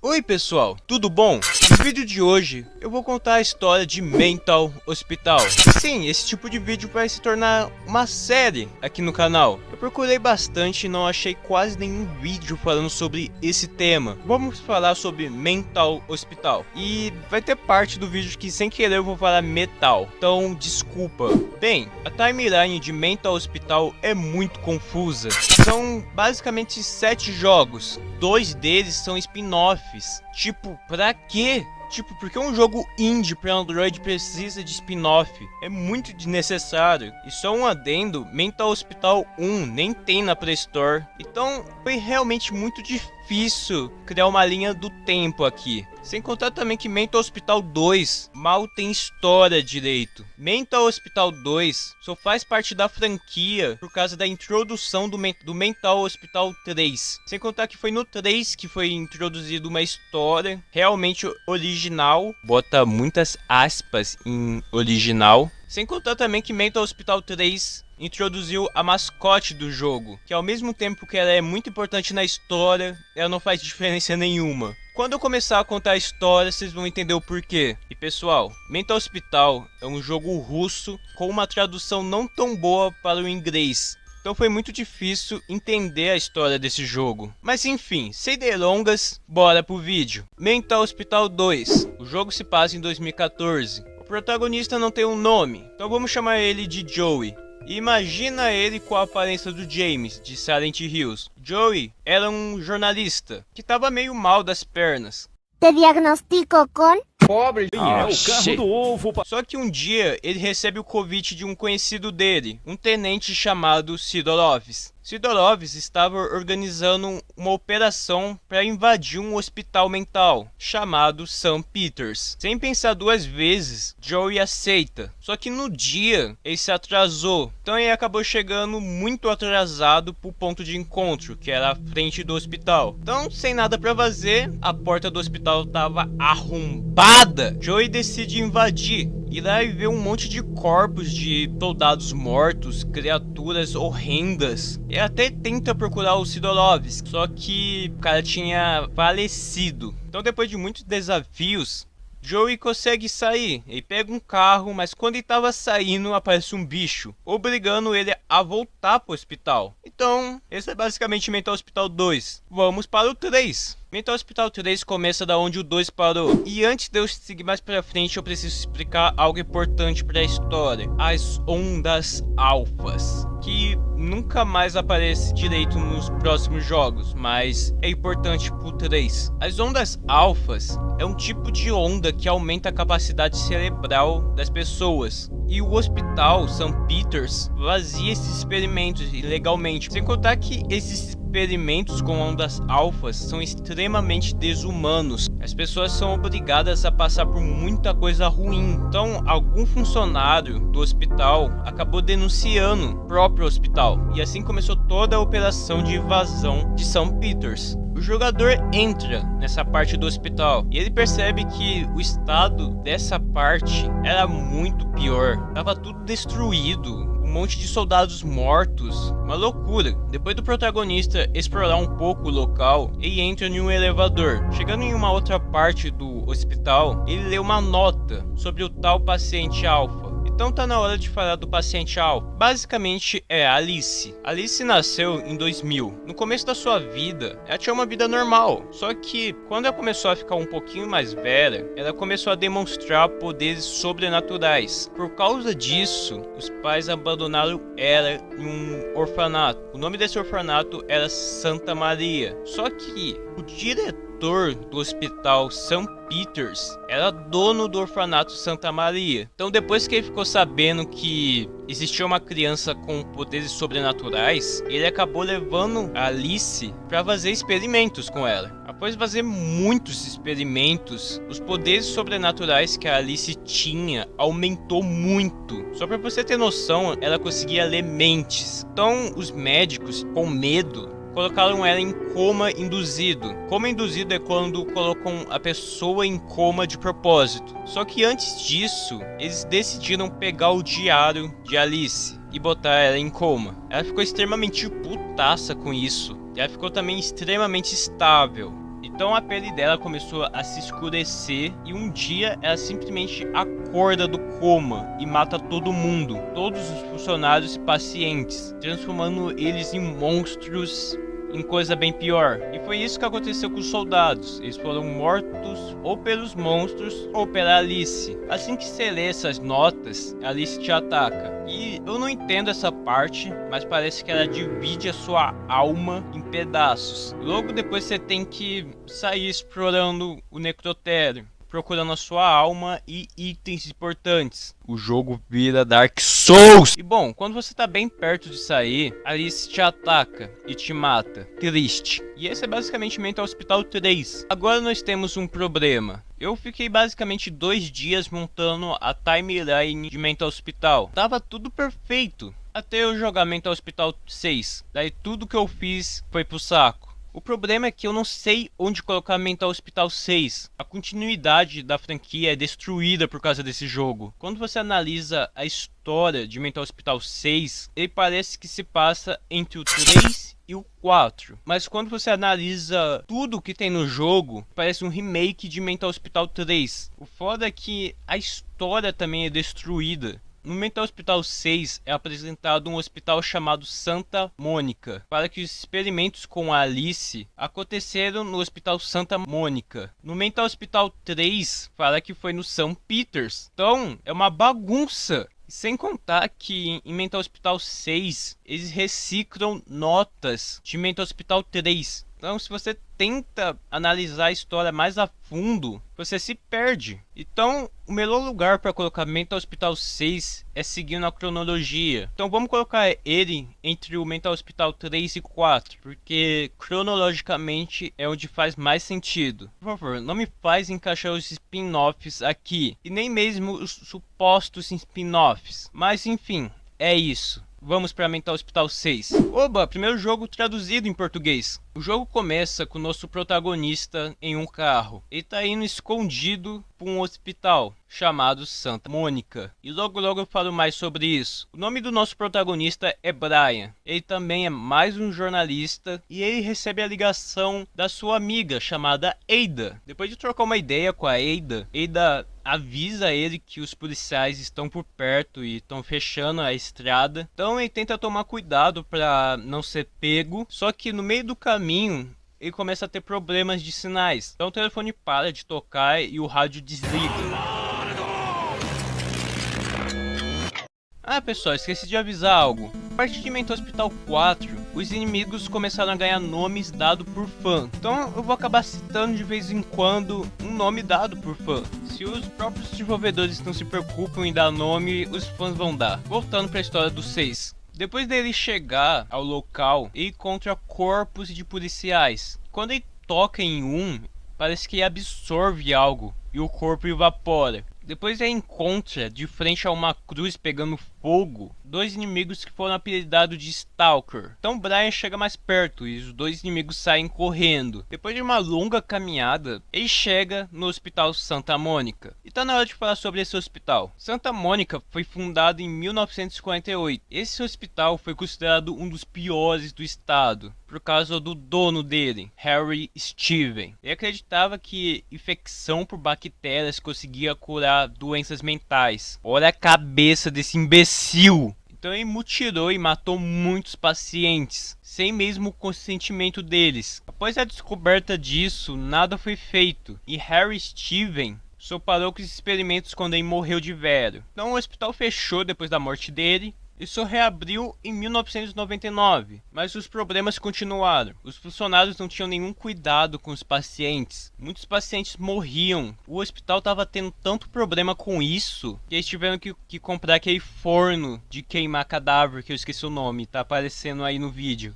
Oi pessoal, tudo bom? No vídeo de hoje eu vou contar a história de Mental Hospital. Sim, esse tipo de vídeo vai se tornar uma série aqui no canal. Eu procurei bastante e não achei quase nenhum vídeo falando sobre esse tema. Vamos falar sobre Mental Hospital. E vai ter parte do vídeo que sem querer eu vou falar metal, então desculpa. Bem, a timeline de Mental Hospital é muito confusa. São basicamente 7 jogos, 2 deles são spin-offs. Tipo, pra quê? Tipo, porque um jogo indie para Android precisa de spin-off? É muito desnecessário. E só um adendo, Mental Hospital 1 nem tem na Play Store. Então foi realmente muito difícil criar uma linha do tempo aqui. Sem contar também que Mental Hospital 2 mal tem história direito. Mental Hospital 2 só faz parte da franquia por causa da introdução do Mental Hospital 3. Sem contar que foi no 3 que foi introduzido uma história realmente original. Bota muitas aspas em original. Sem contar também que Mental Hospital 3 introduziu a mascote do jogo, que ao mesmo tempo que ela é muito importante na história, ela não faz diferença nenhuma. Quando eu começar a contar a história, vocês vão entender o porquê. E pessoal, Mental Hospital é um jogo russo com uma tradução não tão boa para o inglês. Então foi muito difícil entender a história desse jogo. Mas enfim, sem delongas, bora pro vídeo. Mental Hospital 2. O jogo se passa em 2014. O protagonista não tem um nome, então vamos chamar ele de Joey. E imagina ele com a aparência do James, de Silent Hills. Joey era um jornalista que estava meio mal das pernas. Te diagnostico com... Pobre, é o carro do ovo. Só que um dia ele recebe o convite de um conhecido dele, um tenente chamado Sidorovs. Sidorovs estava organizando uma operação para invadir um hospital mental chamado St. Peter's. Sem pensar duas vezes, Joey aceita. Só que no dia ele se atrasou, então ele acabou chegando muito atrasado para o ponto de encontro, que era a frente do hospital. Então, sem nada para fazer, a porta do hospital estava arrombada. Joey decide invadir. E lá vê um monte de corpos de soldados mortos, criaturas horrendas. E até tenta procurar o Sidorovs, só que o cara tinha falecido. Então depois de muitos desafios, Joey consegue sair. Ele pega um carro, mas quando ele estava saindo aparece um bicho, obrigando ele a voltar para o hospital. Então, esse é basicamente Mental Hospital 2. Vamos para o 3. Mental Hospital 3 começa da onde o 2 parou. E antes de eu seguir mais pra frente, eu preciso explicar algo importante para a história. As ondas alfas, que nunca mais aparece direito nos próximos jogos, mas é importante pro 3. As ondas alfas é um tipo de onda que aumenta a capacidade cerebral das pessoas. E o hospital St. Peter's fazia esses experimentos ilegalmente. Sem contar que esses experimentos com ondas alfas são extremamente desumanos. As pessoas são obrigadas a passar por muita coisa ruim. Então, algum funcionário do hospital acabou denunciando o próprio hospital. E assim começou toda a operação de invasão de St. Peter's. O jogador entra nessa parte do hospital e ele percebe que o estado dessa parte era muito pior. Tava tudo destruído, um monte de soldados mortos, uma loucura. Depois do protagonista explorar um pouco o local, ele entra em um elevador. Chegando em uma outra parte do hospital, ele lê uma nota sobre o tal paciente alfa. Então tá na hora de falar do paciente alfa. Basicamente é a Alice. Alice nasceu em 2000. No começo da sua vida, ela tinha uma vida normal. Só que quando ela começou a ficar um pouquinho mais velha, ela começou a demonstrar poderes sobrenaturais. Por causa disso, os pais abandonaram ela em um orfanato. O nome desse orfanato era Santa Maria. Só que o diretor do hospital St. Peter's era dono do orfanato Santa Maria. Então depois que ele ficou sabendo que existia uma criança com poderes sobrenaturais, ele acabou levando a Alice para fazer experimentos com ela. Após fazer muitos experimentos, os poderes sobrenaturais que a Alice tinha aumentou muito. Só para você ter noção, ela conseguia ler mentes. Então os médicos, com medo, colocaram ela em coma induzido. Coma induzido é quando colocam a pessoa em coma de propósito. Só que antes disso, eles decidiram pegar o diário de Alice e botar ela em coma. Ela ficou extremamente putaça com isso. Ela ficou também extremamente estável. Então a pele dela começou a se escurecer e um dia ela simplesmente acorda do coma e mata todo mundo, todos os funcionários e pacientes, transformando eles em monstros, em coisa bem pior. E foi isso que aconteceu com os soldados. Eles foram mortos ou pelos monstros ou pela Alice. Assim que você lê essas notas, a Alice te ataca. E eu não entendo essa parte, mas parece que ela divide a sua alma em pedaços. Logo depois você tem que sair explorando o necrotério, procurando a sua alma e itens importantes. O jogo vira Dark Souls! E bom, quando você tá bem perto de sair, Alice te ataca e te mata. Triste. E esse é basicamente Mental Hospital 3. Agora nós temos um problema. Eu fiquei basicamente 2 dias montando a timeline de Mental Hospital. Tava tudo perfeito, até eu jogar Mental Hospital 6. Daí tudo que eu fiz foi pro saco. O problema é que eu não sei onde colocar Mental Hospital 6. A continuidade da franquia é destruída por causa desse jogo. Quando você analisa a história de Mental Hospital 6, ele parece que se passa entre o 3 e o 4. Mas quando você analisa tudo que tem no jogo, parece um remake de Mental Hospital 3. O foda é que a história também é destruída. No Mental Hospital 6 é apresentado um hospital chamado Santa Mônica, para que os experimentos com a Alice aconteceram no Hospital Santa Mônica. No Mental Hospital 3 fala que foi no St. Peters. Então é uma bagunça. Sem contar que em Mental Hospital 6 eles reciclam notas de Mental Hospital 3. Então, se você tenta analisar a história mais a fundo, você se perde. Então, o melhor lugar para colocar Mental Hospital 6 é seguindo a cronologia. Então, vamos colocar ele entre o Mental Hospital 3 e 4, porque cronologicamente é onde faz mais sentido. Por favor, não me faz encaixar os spin-offs aqui, e nem mesmo os supostos spin-offs. Mas, enfim, é isso. Vamos para Mental Hospital 6. Oba, primeiro jogo traduzido em português. O jogo começa com o nosso protagonista em um carro. Ele tá indo escondido para um hospital chamado Santa Mônica. E logo eu falo mais sobre isso. O nome do nosso protagonista é Brian. Ele também é mais um jornalista e ele recebe a ligação da sua amiga chamada Ada. Depois de trocar uma ideia com a Ada avisa ele que os policiais estão por perto e estão fechando a estrada. Então ele tenta tomar cuidado para não ser pego. Só que no meio do caminho ele começa a ter problemas de sinais. Então o telefone para de tocar e o rádio desliga. Ah, pessoal, esqueci de avisar algo. A partir de Mental Hospital 4, os inimigos começaram a ganhar nomes dados por fã. Então eu vou acabar citando de vez em quando um nome dado por fã. Se os próprios desenvolvedores não se preocupam em dar nome, os fãs vão dar. Voltando para a história do 6. Depois dele chegar ao local, ele encontra corpos de policiais. Quando ele toca em um, parece que ele absorve algo e o corpo evapora. Depois ele encontra, de frente a uma cruz pegando fogo, 2 inimigos que foram apelidados de Stalker. Então Brian chega mais perto e os 2 inimigos saem correndo. Depois de uma longa caminhada, ele chega no Hospital Santa Mônica. E tá na hora de falar sobre esse hospital. Santa Mônica foi fundado em 1948. Esse hospital foi considerado um dos piores do estado, por causa do dono dele, Harry Steven. Ele acreditava que infecção por bactérias conseguia curar doenças mentais. Olha a cabeça desse imbecil! Então ele mutilou e matou muitos pacientes, sem mesmo o consentimento deles. Após a descoberta disso, nada foi feito, e Harry Steven só parou com os experimentos quando ele morreu de velho. Então o hospital fechou depois da morte dele, e só reabriu em 1999, mas os problemas continuaram. Os funcionários não tinham nenhum cuidado com os pacientes. Muitos pacientes morriam. O hospital estava tendo tanto problema com isso que eles tiveram que comprar aquele forno de queimar cadáver, que eu esqueci o nome, tá aparecendo aí no vídeo.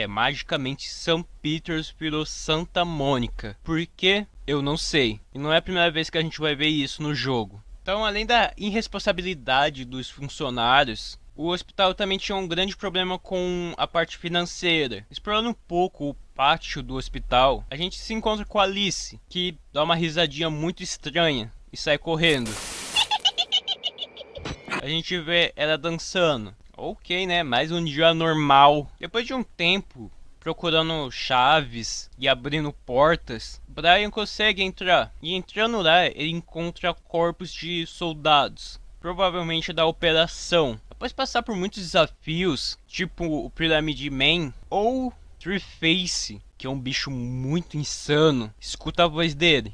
Magicamente St. Peters virou Santa Mônica. Por quê? Eu não sei. E não é a primeira vez que a gente vai ver isso no jogo. Então, além da irresponsabilidade dos funcionários, o hospital também tinha um grande problema com a parte financeira. Explorando um pouco o pátio do hospital, a gente se encontra com a Alice, que dá uma risadinha muito estranha e sai correndo. A gente vê ela dançando. Ok, né? Mais um dia normal. Depois de um tempo, procurando chaves e abrindo portas, Brian consegue entrar. E entrando lá, ele encontra corpos de soldados, provavelmente da operação. Após passar por muitos desafios, tipo o Pyramid Man ou Three-Face, que é um bicho muito insano, escuta a voz dele.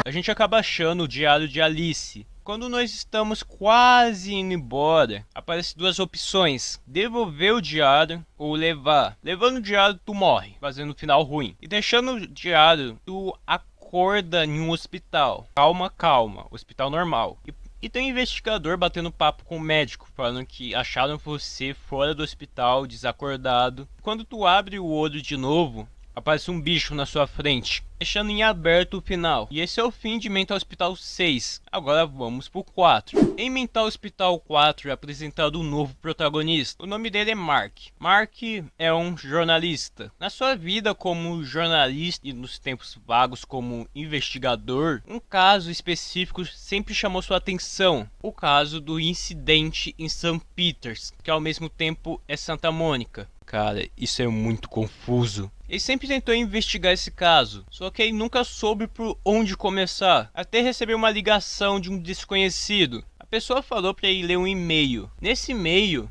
A gente acaba achando o diário de Alice. Quando nós estamos quase indo embora, aparecem duas opções: devolver o diário ou levar. Levando o diário, tu morre, fazendo um final ruim. E deixando o diário, tu acorda em um hospital. Calma, calma, hospital normal. E tem um investigador batendo papo com o médico, falando que acharam você fora do hospital, desacordado. Quando tu abre o olho de novo, aparece um bicho na sua frente, deixando em aberto o final. E esse é o fim de Mental Hospital 6. Agora vamos pro 4. Em Mental Hospital 4 é apresentado um novo protagonista. O nome dele é Mark. Mark é um jornalista. Na sua vida como jornalista e nos tempos vagos como investigador, um caso específico sempre chamou sua atenção. O caso do incidente em St. Peters, que ao mesmo tempo é Santa Mônica. Cara, isso é muito confuso. Ele sempre tentou investigar esse caso, só que ele nunca soube por onde começar, até receber uma ligação de um desconhecido. A pessoa falou para ele ler um e-mail. Nesse e-mail,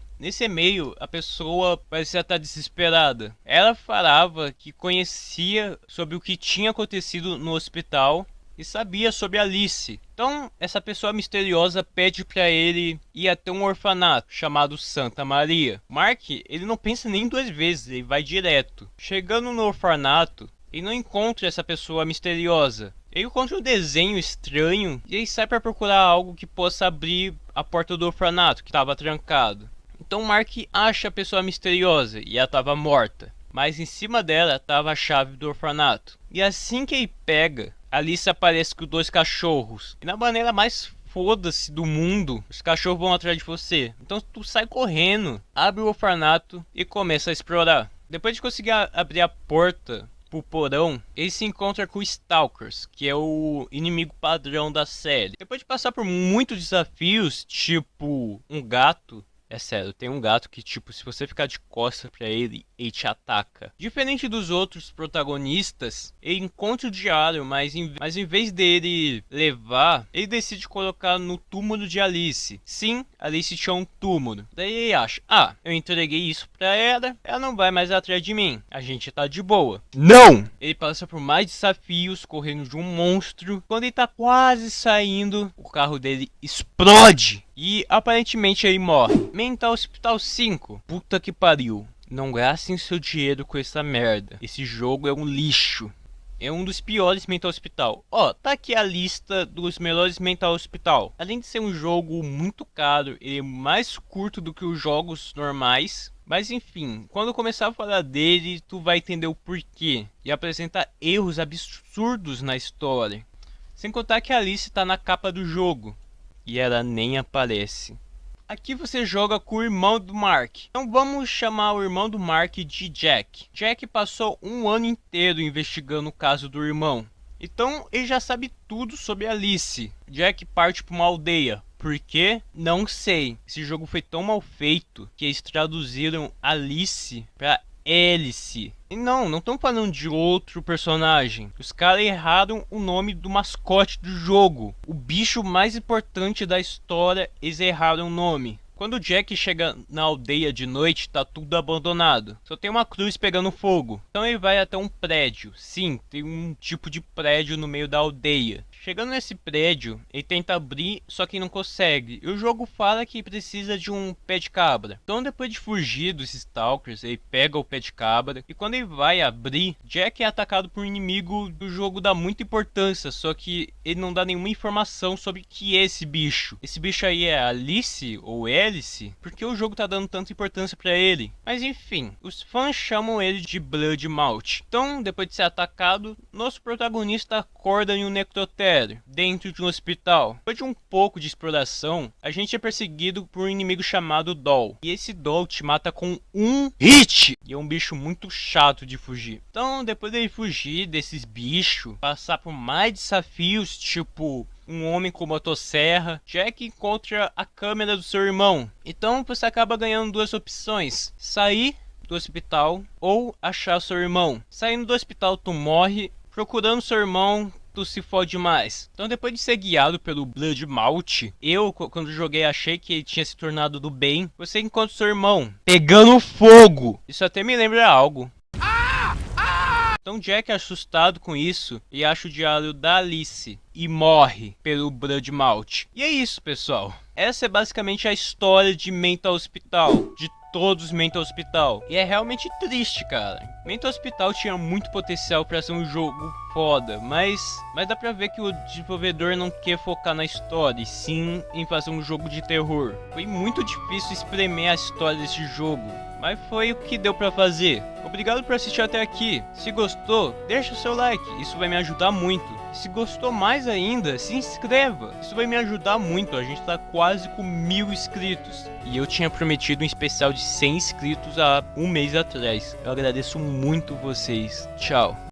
a pessoa parecia estar desesperada. Ela falava que conhecia sobre o que tinha acontecido no hospital e sabia sobre Alice. Então, essa pessoa misteriosa pede para ele ir até um orfanato chamado Santa Maria. Mark, ele não pensa nem duas vezes, ele vai direto. Chegando no orfanato, ele não encontra essa pessoa misteriosa. Ele encontra um desenho estranho e ele sai para procurar algo que possa abrir a porta do orfanato, que estava trancado. Então Mark acha a pessoa misteriosa e ela estava morta, mas em cima dela estava a chave do orfanato. E assim que ele pega, Alice aparece com dois cachorros. E na maneira mais foda-se do mundo, os cachorros vão atrás de você. Então tu sai correndo, abre o orfanato e começa a explorar. Depois de conseguir abrir a porta pro porão, ele se encontra com os Stalkers, que é o inimigo padrão da série. Depois de passar por muitos desafios, tipo um gato. É sério, tem um gato que, tipo, se você ficar de costas pra ele, ele te ataca. Diferente dos outros protagonistas, ele encontra o diário, mas em vez dele levar, ele decide colocar no túmulo de Alice. Sim, Alice tinha um túmulo. Daí ele acha, eu entreguei isso pra ela não vai mais atrás de mim. A gente tá de boa. Não! Ele passa por mais desafios, correndo de um monstro. Quando ele tá quase saindo, o carro dele explode. E aparentemente ele morre. Mental Hospital 5. Puta que pariu. Não gastem seu dinheiro com essa merda. Esse jogo é um lixo. É um dos piores Mental Hospital. Tá aqui a lista dos melhores Mental Hospital. Além de ser um jogo muito caro, ele é mais curto do que os jogos normais. Mas enfim, quando eu começar a falar dele, tu vai entender o porquê. E apresenta erros absurdos na história. Sem contar que a Alice tá na capa do jogo. E ela nem aparece. Aqui você joga com o irmão do Mark. Então vamos chamar o irmão do Mark de Jack. Jack passou um ano inteiro investigando o caso do irmão. Então ele já sabe tudo sobre Alice. Jack parte para uma aldeia. Por quê? Não sei. Esse jogo foi tão mal feito que eles traduziram Alice para Alice. E não estão falando de outro personagem. Os caras erraram o nome do mascote do jogo. O bicho mais importante da história, eles erraram o nome. Quando o Jack chega na aldeia de noite, tá tudo abandonado. Só tem uma cruz pegando fogo. Então ele vai até um prédio. Sim, tem um tipo de prédio no meio da aldeia. Chegando nesse prédio, ele tenta abrir, só que não consegue. E o jogo fala que precisa de um pé de cabra. Então depois de fugir dos Stalkers, ele pega o pé de cabra. E quando ele vai abrir, Jack é atacado por um inimigo do jogo dá muita importância. Só que ele não dá nenhuma informação sobre o que é esse bicho. Esse bicho aí é Alice ou Alice? Porque o jogo tá dando tanta importância pra ele. Mas enfim, os fãs chamam ele de Blood Mouth. Então, depois de ser atacado, nosso protagonista acorda em um necrotério dentro de um hospital. Depois de um pouco de exploração, a gente é perseguido por um inimigo chamado Doll. E esse Doll te mata com um hit. E é um bicho muito chato de fugir. Então, depois dele fugir desses bichos, passar por mais desafios, tipo um homem com motosserra. Jack encontra a câmera do seu irmão. Então você acaba ganhando duas opções: sair do hospital ou achar o seu irmão. Saindo do hospital, tu morre. Procurando seu irmão, tu se fode mais. Então, depois de ser guiado pelo Bloodmount, eu, quando joguei, achei que ele tinha se tornado do bem. Você encontra seu irmão pegando fogo. Isso até me lembra algo. Então Jack é assustado com isso e acha o diário da Alice e morre pelo Bloodmount. E é isso, pessoal. Essa é basicamente a história de Mental Hospital, de todos os Mental Hospital. E é realmente triste, cara. Mental Hospital tinha muito potencial para ser um jogo foda, mas dá pra ver que o desenvolvedor não quer focar na história, e sim em fazer um jogo de terror. Foi muito difícil espremer a história desse jogo, mas foi o que deu pra fazer. Obrigado por assistir até aqui. Se gostou, deixa o seu like, isso vai me ajudar muito. Se gostou mais ainda, se inscreva, isso vai me ajudar muito. A gente tá quase com 1000 inscritos. E eu tinha prometido um especial de 100 inscritos há um mês atrás. Eu agradeço muito vocês. Tchau.